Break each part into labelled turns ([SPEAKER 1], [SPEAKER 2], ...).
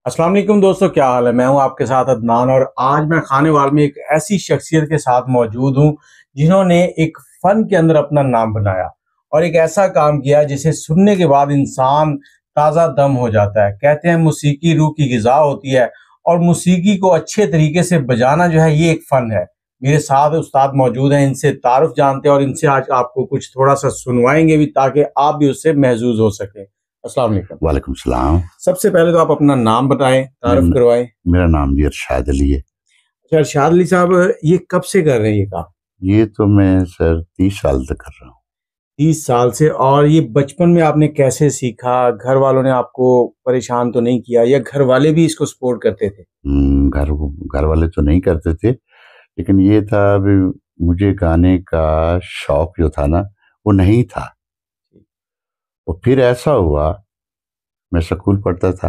[SPEAKER 1] अस्सलाम वालेकुम दोस्तों, क्या हाल है। मैं हूं आपके साथ अदनान और आज मैं खाने वाल में एक ऐसी शख्सियत के साथ मौजूद हूं जिन्होंने एक फन के अंदर अपना नाम बनाया और एक ऐसा काम किया जिसे सुनने के बाद इंसान ताज़ा दम हो जाता है। कहते हैं मौसीकी रूह की ग़िज़ा होती है और मौसीकी को अच्छे तरीके से बजाना जो है ये एक फ़न है। मेरे साथ उस्ताद मौजूद हैं, इनसे तारुफ जानते हैं और इनसे आज आपको कुछ थोड़ा सा सुनवाएंगे भी ताकि आप भी उससे महजूज हो सकें। अस्सलाम वालेकुम।
[SPEAKER 2] वालेकुम सलाम।
[SPEAKER 1] सबसे पहले तो आप अपना नाम बताएं, तारुफ करवाएं।
[SPEAKER 2] मेरा नाम जी अरशाद अली है।
[SPEAKER 1] अच्छा अरशाद अली साहब, ये कब से कर रहे हैं ये काम?
[SPEAKER 2] ये तो मैं सर 30 साल तक कर रहा हूँ।
[SPEAKER 1] 30 साल से। और ये बचपन में आपने कैसे सीखा? घर वालों ने आपको परेशान तो नहीं किया या घर वाले भी इसको सपोर्ट करते थे?
[SPEAKER 2] घर वाले तो नहीं करते थे, लेकिन ये था अभी मुझे गाने का शौक जो था ना वो नहीं था। और फिर ऐसा हुआ, मैं स्कूल पढ़ता था,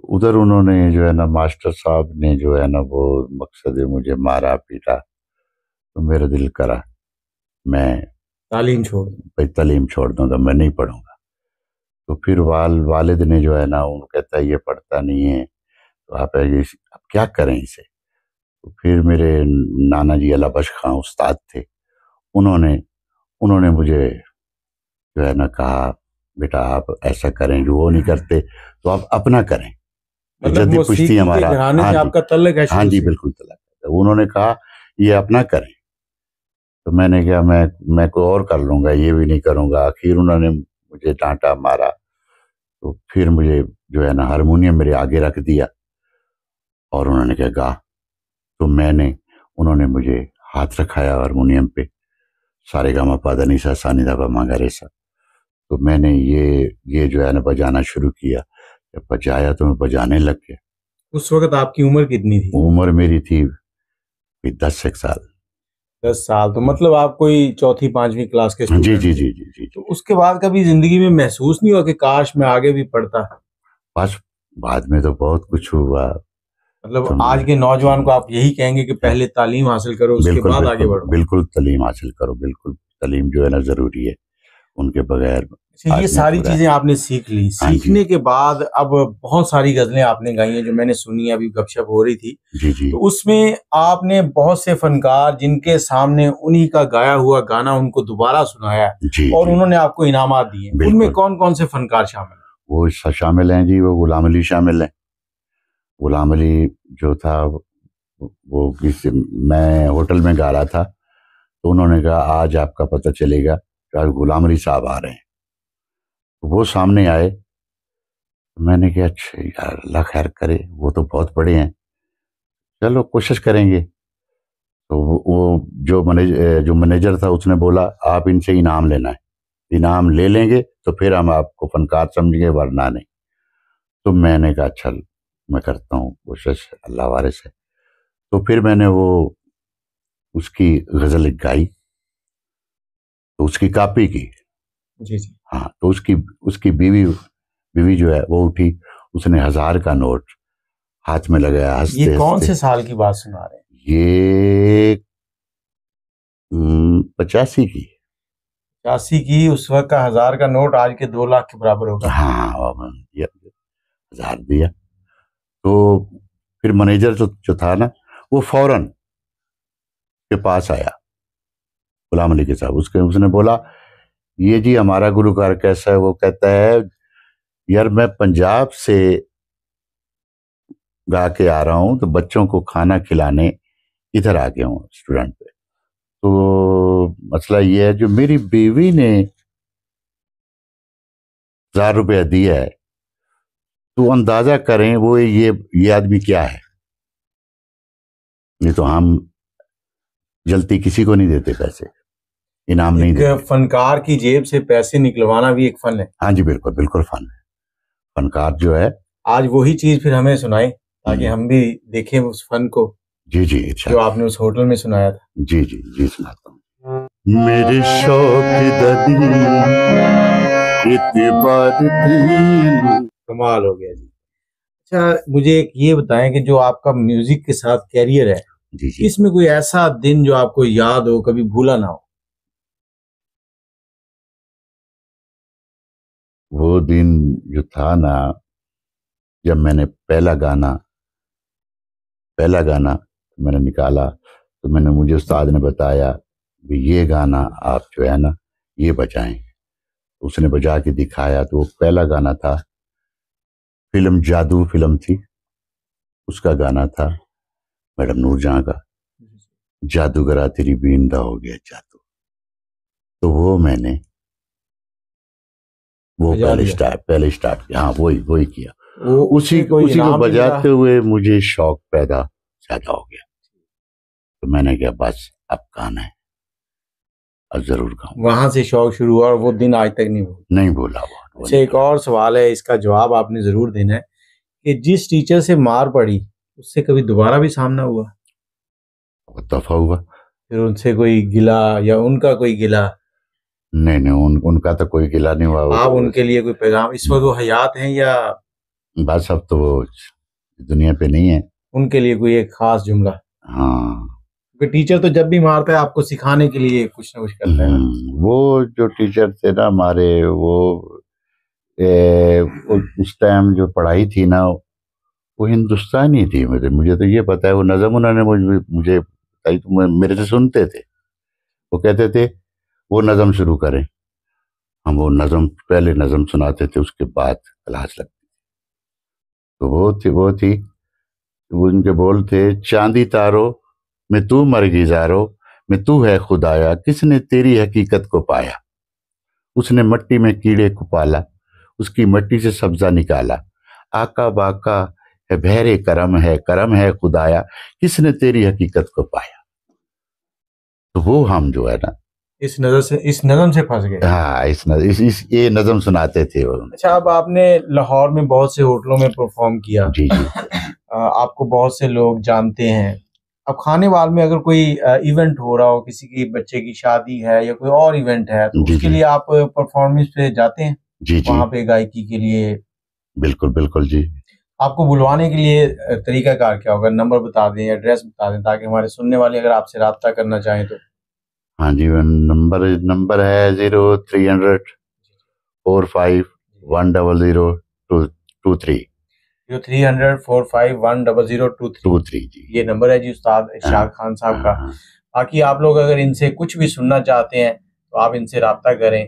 [SPEAKER 2] उधर उन्होंने जो है ना मास्टर साहब ने जो है ना वो मकसद मुझे मारा पीटा, तो मेरा दिल करा मैं
[SPEAKER 1] तालीम छोड़ दी।
[SPEAKER 2] भाई तालीम छोड़ दूंगा, मैं नहीं पढ़ूंगा। तो फिर वालिद ने जो है ना वो कहता है ये पढ़ता नहीं है, तो आप क्या करें इसे। तो फिर मेरे नाना जी अला बख्श खां उस्ताद थे, उन्होंने उन्होंने मुझे जो है ना कहा बेटा आप ऐसा करें, जो वो नहीं करते तो आप अपना करें।
[SPEAKER 1] मतलब
[SPEAKER 2] जद्दी
[SPEAKER 1] मौसीकी
[SPEAKER 2] पुश्ती
[SPEAKER 1] के
[SPEAKER 2] हमारा,
[SPEAKER 1] घराने
[SPEAKER 2] हाँ
[SPEAKER 1] से
[SPEAKER 2] जी,
[SPEAKER 1] आपका तल्लुक है
[SPEAKER 2] हाँ
[SPEAKER 1] शुरू
[SPEAKER 2] जी
[SPEAKER 1] से?
[SPEAKER 2] बिल्कुल तलाक। तो उन्होंने कहा ये अपना करें, तो मैंने कहा मैं कोई और कर लूंगा, ये भी नहीं करूंगा। आखिर उन्होंने मुझे डांटा मारा, तो फिर मुझे जो है ना हारमोनियम मेरे आगे रख दिया और उन्होंने कहा गा। तो उन्होंने मुझे हाथ रखाया हारमोनियम पे, सारे गामा पादा निसा सा नि धा पा मा गा रे सा। तो मैंने ये जो है ना बजाना शुरू किया। जब बजाया तो मैं बजाने लग गया।
[SPEAKER 1] उस वक्त आपकी उम्र कितनी थी?
[SPEAKER 2] उम्र मेरी थी 10 एक साल।
[SPEAKER 1] 10 साल। तो मतलब आप कोई चौथी पांचवी क्लास के
[SPEAKER 2] जी
[SPEAKER 1] स्टूडेंट
[SPEAKER 2] जी
[SPEAKER 1] थे।
[SPEAKER 2] जी जी जी
[SPEAKER 1] तो
[SPEAKER 2] जी।
[SPEAKER 1] उसके बाद कभी जिंदगी में महसूस नहीं हुआ कि काश मैं आगे भी पढ़ता?
[SPEAKER 2] बस बाद में तो बहुत कुछ हुआ।
[SPEAKER 1] मतलब
[SPEAKER 2] तुम
[SPEAKER 1] आज के नौजवान को आप यही कहेंगे कि पहले तालीम हासिल करो, उसके
[SPEAKER 2] बिल्कुल
[SPEAKER 1] बाद आगे
[SPEAKER 2] बिल्कुल
[SPEAKER 1] बढ़ो?
[SPEAKER 2] बिल्कुल तालीम हासिल करो, बिल्कुल तालीम जो है ना जरूरी है, उनके बगैर
[SPEAKER 1] अच्छा, ये
[SPEAKER 2] आदमी
[SPEAKER 1] सारी
[SPEAKER 2] पूरा है।
[SPEAKER 1] चीजें आपने सीख ली।
[SPEAKER 2] हाँ जी
[SPEAKER 1] सीखने के बाद अब बहुत सारी गजलें आपने गाई हैं जो मैंने सुनी, अभी गपशप हो रही थी।
[SPEAKER 2] जी जी
[SPEAKER 1] तो उसमें आपने बहुत से फनकार जिनके सामने उन्हीं का गाया हुआ गाना उनको दोबारा सुनाया
[SPEAKER 2] जी
[SPEAKER 1] और
[SPEAKER 2] जी
[SPEAKER 1] उन्होंने आपको इनामात दिए, उनमें
[SPEAKER 2] बिल्कुल।
[SPEAKER 1] कौन कौन से फनकार शामिल हैं?
[SPEAKER 2] वो शामिल हैं जी, वो गुलाम अली शामिल हैं। गुलाम अली जो था मैं होटल में गा रहा था, तो उन्होंने कहा आज आपका पता चलेगा कि आज गुलाम अली साहब आ रहे हैं। तो वो सामने आए, तो मैंने कहा अच्छा यार अल्लाह खैर करे, वो तो बहुत बड़े हैं, चलो कोशिश करेंगे। तो वो जो मैनेजर था उसने बोला आप इनसे इनाम लेना है, इनाम ले लेंगे तो फिर हम आपको फनकार समझेंगे, वरना नहीं। तो मैंने कहा चल मैं करता हूँ कोशिश, अल्लाह वारिस है। तो फिर मैंने वो उसकी गजल गाई, तो उसकी कॉपी की।
[SPEAKER 1] जी जी।
[SPEAKER 2] हाँ, तो उसकी उसकी बीवी बीवी जो है वो उठी, उसने 1000 का नोट हाथ में लगाया
[SPEAKER 1] ये
[SPEAKER 2] हंसते
[SPEAKER 1] कौन
[SPEAKER 2] हंसते।
[SPEAKER 1] से साल की बात सुना रहे हैं?
[SPEAKER 2] ये 85 की।
[SPEAKER 1] 85 की। उस वक्त का 1000 का नोट आज के 2 लाख के बराबर होगा।
[SPEAKER 2] हाँ दिया, 1000 दिया। तो फिर मैनेजर जो था ना वो फौरन के पास आया गुलाम अली के साहब, उसने बोला ये जी हमारा गुलकार कैसा है। वो कहता है यार मैं पंजाब से गा के आ रहा हूँ, तो बच्चों को खाना खिलाने इधर आ गया हूँ स्टूडेंट पे। तो मसला ये है जो मेरी बीवी ने 1000 रुपया दिया है, तो अंदाजा करें वो ये आदमी क्या है। नहीं तो हम जल्दी किसी को नहीं देते पैसे, इनाम नहीं
[SPEAKER 1] एक
[SPEAKER 2] देते।
[SPEAKER 1] फनकार की जेब से पैसे निकलवाना भी एक फन है।
[SPEAKER 2] हाँ जी बिल्कुल बिल्कुल फन है। फनकार जो है,
[SPEAKER 1] आज वही चीज फिर हमें सुनाई ताकि हम भी देखें उस फन को
[SPEAKER 2] जी जी
[SPEAKER 1] जो
[SPEAKER 2] इरशाद।
[SPEAKER 1] आपने उस होटल में सुनाया था।
[SPEAKER 2] जी जी जी सुनाता हूँ। मेरे शौक ददी इतबार थी।
[SPEAKER 1] कमाल हो गया जी। अच्छा, मुझे एक ये बताएं कि जो आपका म्यूजिक के साथ कैरियर है,
[SPEAKER 2] जी जी।
[SPEAKER 1] इसमें कोई ऐसा दिन जो आपको याद हो, कभी भूला ना हो?
[SPEAKER 2] वो दिन जो था ना, جب میں نے پہلا گانا میں نے نکالا تو مجھے استاد نے بتایا کہ یہ گانا آپ جو ہے نا یہ بجائیں. اس نے بجا کے دکھایا تو وہ پہلا گانا تھا، فلم جادو فلم تھی، اس کا گانا تھا میڈم نور جہاں کا، جادوگرا تیری بیندہ ہو گیا جادو. تو وہ میں نے وہ پہلے اسٹارٹ کیا. ہاں وہی کیا. اسی کو بجاتے ہوئے مجھے شوق پیدا زیادہ ہو گیا. تو میں نے کہا بس اب گانا ہے، اب ضرور گاؤں.
[SPEAKER 1] وہاں سے شوق شروع ہوا اور وہ دن آج تک نہیں
[SPEAKER 2] بھولا.
[SPEAKER 1] اچھا، ایک اور سوال ہے، اس کا جواب آپ نے ضرور دینا ہے کہ جس ٹیچر سے مار پڑی اس سے کبھی دوبارہ بھی سامنا ہوا؟
[SPEAKER 2] بہت دفعہ ہوا.
[SPEAKER 1] پھر ان سے کوئی گلا یا ان کا کوئی گلا؟
[SPEAKER 2] نہیں ان کا تو کوئی گلا نہیں ہوا.
[SPEAKER 1] آپ ان کے لیے کوئی پیغام، اس وقت وہ حیات ہیں یا
[SPEAKER 2] بس اب تو وہ دنیا پہ نہیں ہے، ان
[SPEAKER 1] کے لیے کوئی ایک خاص جملہ؟
[SPEAKER 2] ہاں،
[SPEAKER 1] کیونکہ ٹیچر تو جب بھی مارتا ہے آپ کو سکھانے کے لیے کچھ نہ کچھ کرتا ہے.
[SPEAKER 2] وہ جو ٹیچر تھے نا ہمارے، وہ اس ٹائم جو پڑھائی تھی نا وہ ہندوستانی تھی. مجھے تو یہ پتا ہے وہ نظم انہوں نے مجھے بتائی تو میرے سے سنتے تھے. وہ کہتے تھے وہ نظم شروع کریں، ہم وہ نظم پہلے نظم سناتے تھے، اس کے بعد کلاس لگتی. تو وہ تھی وہ ان کے بول تھے، چاندی تارو میں تو مر گئی زارو میں تو ہے خدایا، کس نے تیری حقیقت کو پایا. اس نے مٹی میں کیڑے کو پالا، اس کی مٹی سے سبزہ نکالا. آقا باقا ہے بہرے کرم ہے خدایا، کس نے تیری حقیقت کو پایا. تو وہ ہم جو ہے نا
[SPEAKER 1] اس نظم سے پھنس گئے.
[SPEAKER 2] ہاں، یہ نظم سناتے تھے.
[SPEAKER 1] اچھا، اب آپ نے لاہور میں بہت سے ہوٹلوں میں پرفارم کیا.
[SPEAKER 2] جی
[SPEAKER 1] آپ کو بہت سے لوگ جانتے ہیں. اب کھانے وال میں اگر کوئی ایونٹ ہو رہا ہو، کسی کی بچے کی شادی ہے یا کوئی اور ایونٹ ہے، تو اس کے لیے آپ پرفارمنس پہ جاتے ہیں؟
[SPEAKER 2] جی
[SPEAKER 1] وہاں پہ گائکی کے لیے؟
[SPEAKER 2] بالکل جی.
[SPEAKER 1] آپ کو بلوانے کے لیے طریقہ کار کیا ہوگا؟ نمبر بتا دیں، ایڈریس بتا دیں، تاکہ ہمارے سننے والے اگر آپ سے رابطہ کرنا چاہیں تو.
[SPEAKER 2] ہاں جی، نمبر ہے 0300 45100223.
[SPEAKER 1] 030045100223
[SPEAKER 2] جی،
[SPEAKER 1] یہ نمبر ہے جی استاد ارشاد خان صاحب کا. باقی آپ لوگ اگر ان سے کچھ بھی سننا چاہتے ہیں تو آپ ان سے رابطہ کریں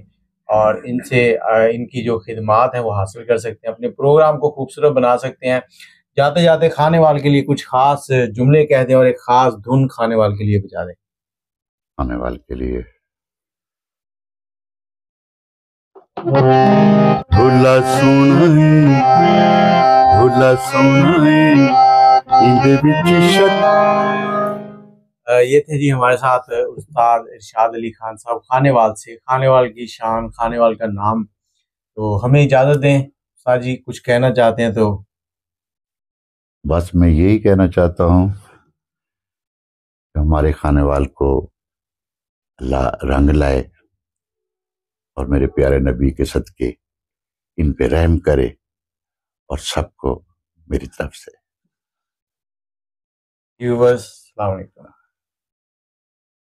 [SPEAKER 1] اور ان سے ان کی جو خدمات ہیں وہ حاصل کر سکتے ہیں، اپنے پروگرام کو خوبصورت بنا سکتے ہیں. جاتے جاتے کھانے وال کے لیے کچھ خاص جملے کہہ دیں اور ایک خاص دھن کھانے وال کے لیے بجا دیں.
[SPEAKER 2] کھانے وال کے لیے
[SPEAKER 1] یہ تھے جی ہمارے ساتھ استاد ارشاد علی خان صاحب کھانے وال سے. کھانے وال کی شان، کھانے وال کا نام. تو ہمیں اجازت دیں استاد جی، کچھ کہنا چاہتے ہیں تو.
[SPEAKER 2] بس میں یہی کہنا چاہتا ہوں کہ ہمارے کھانے وال کو اللہ رنگ لائے اور میرے پیارے نبی کے صدقے ان پہ رحم کرے، اور سب کو میری طرف سے.
[SPEAKER 1] ویورز السلام علیکم.